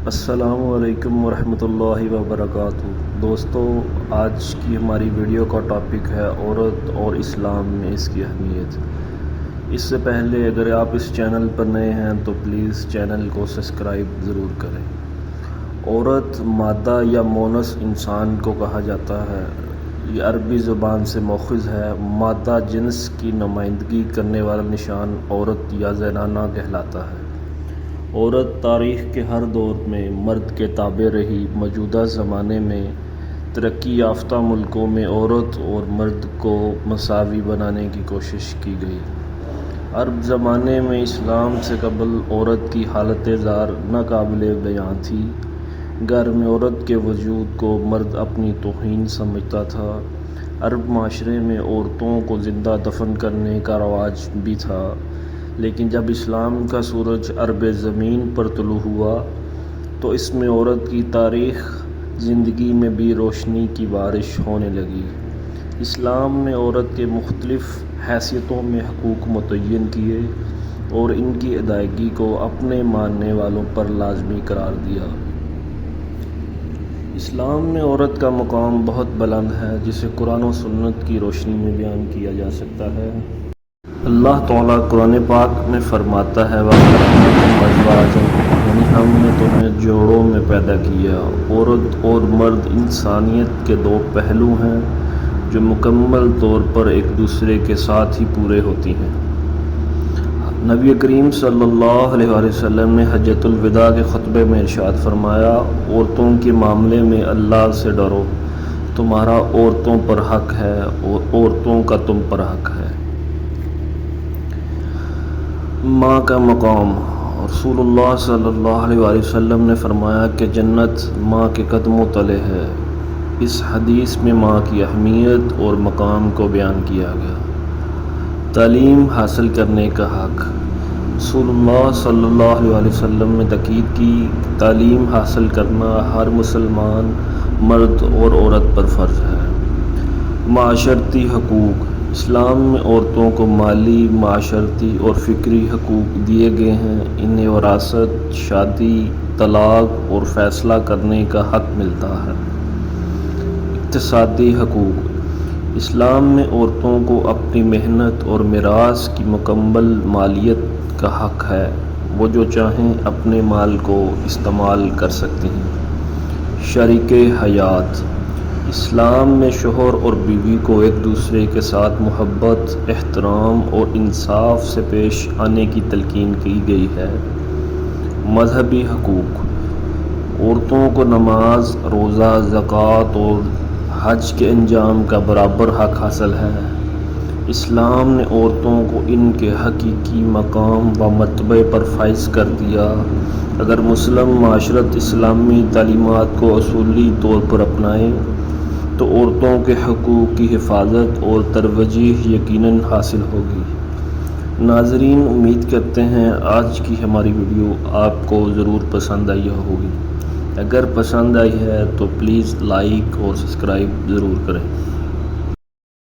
السلام علیکم ورحمۃ اللہ وبرکاتہ۔ دوستو، آج کی ہماری ویڈیو کا ٹاپک ہے عورت اور اسلام میں اس کی اہمیت۔ اس سے پہلے اگر آپ اس چینل پر نئے ہیں تو پلیز چینل کو سبسکرائب ضرور کریں۔ عورت مادہ یا مونس انسان کو کہا جاتا ہے۔ یہ عربی زبان سے ماخوذ ہے۔ مادہ جنس کی نمائندگی کرنے والا نشان عورت یا زنانہ کہلاتا ہے۔ عورت تاریخ کے ہر دور میں مرد کے تابع رہی۔ موجودہ زمانے میں ترقی یافتہ ملکوں میں عورت اور مرد کو مساوی بنانے کی کوشش کی گئی۔ عرب زمانے میں اسلام سے قبل عورت کی حالت زار ناقابل بیاں تھی۔ گھر میں عورت کے وجود کو مرد اپنی توہین سمجھتا تھا۔ عرب معاشرے میں عورتوں کو زندہ دفن کرنے کا رواج بھی تھا، لیکن جب اسلام کا سورج عرب زمین پر طلوع ہوا تو اس میں عورت کی تاریخ زندگی میں بھی روشنی کی بارش ہونے لگی۔ اسلام نے عورت کے مختلف حیثیتوں میں حقوق متعین کیے اور ان کی ادائیگی کو اپنے ماننے والوں پر لازمی قرار دیا۔ اسلام میں عورت کا مقام بہت بلند ہے، جسے قرآن و سنت کی روشنی میں بیان کیا جا سکتا ہے۔ اللہ تعالیٰ قرآن پاک میں فرماتا ہے وَخَلَقْنَاكُمْ أَزْوَاجًا، یعنی ہم نے تمہیں جوڑوں میں پیدا کیا۔ عورت اور مرد انسانیت کے دو پہلو ہیں جو مکمل طور پر ایک دوسرے کے ساتھ ہی پورے ہوتی ہیں۔ نبی کریم صلی اللہ علیہ وآلہ وسلم نے حجۃ الوداع کے خطبے میں ارشاد فرمایا، عورتوں کے معاملے میں اللہ سے ڈرو، تمہارا عورتوں پر حق ہے اور عورتوں کا تم پر حق ہے۔ ماں کا مقام۔ رسول اللہ صلی اللہ علیہ وآلہ وسلم نے فرمایا کہ جنت ماں کے قدموں تلے ہے۔ اس حدیث میں ماں کی اہمیت اور مقام کو بیان کیا گیا۔ تعلیم حاصل کرنے کا حق۔ رسول اللہ صلی اللہ علیہ وآلہ وسلم نے تاکید کی کہ تعلیم حاصل کرنا ہر مسلمان مرد اور عورت پر فرض ہے۔ معاشرتی حقوق۔ اسلام میں عورتوں کو مالی، معاشرتی اور فکری حقوق دیے گئے ہیں۔ انہیں وراثت، شادی، طلاق اور فیصلہ کرنے کا حق ملتا ہے۔ اقتصادی حقوق۔ اسلام میں عورتوں کو اپنی محنت اور میراث کی مکمل مالیت کا حق ہے۔ وہ جو چاہیں اپنے مال کو استعمال کر سکتی ہیں۔ شریک حیات۔ اسلام میں شوہر اور بیوی کو ایک دوسرے کے ساتھ محبت، احترام اور انصاف سے پیش آنے کی تلقین کی گئی ہے۔ مذہبی حقوق۔ عورتوں کو نماز، روزہ، زکوٰۃ اور حج کے انجام کا برابر حق حاصل ہے۔ اسلام نے عورتوں کو ان کے حقیقی مقام و مرتبے پر فائز کر دیا۔ اگر مسلم معاشرت اسلامی تعلیمات کو اصولی طور پر اپنائے تو عورتوں کے حقوق کی حفاظت اور ترویج یقیناً حاصل ہوگی۔ ناظرین، امید کرتے ہیں آج کی ہماری ویڈیو آپ کو ضرور پسند آئی ہوگی۔ اگر پسند آئی ہے تو پلیز لائک اور سبسکرائب ضرور کریں۔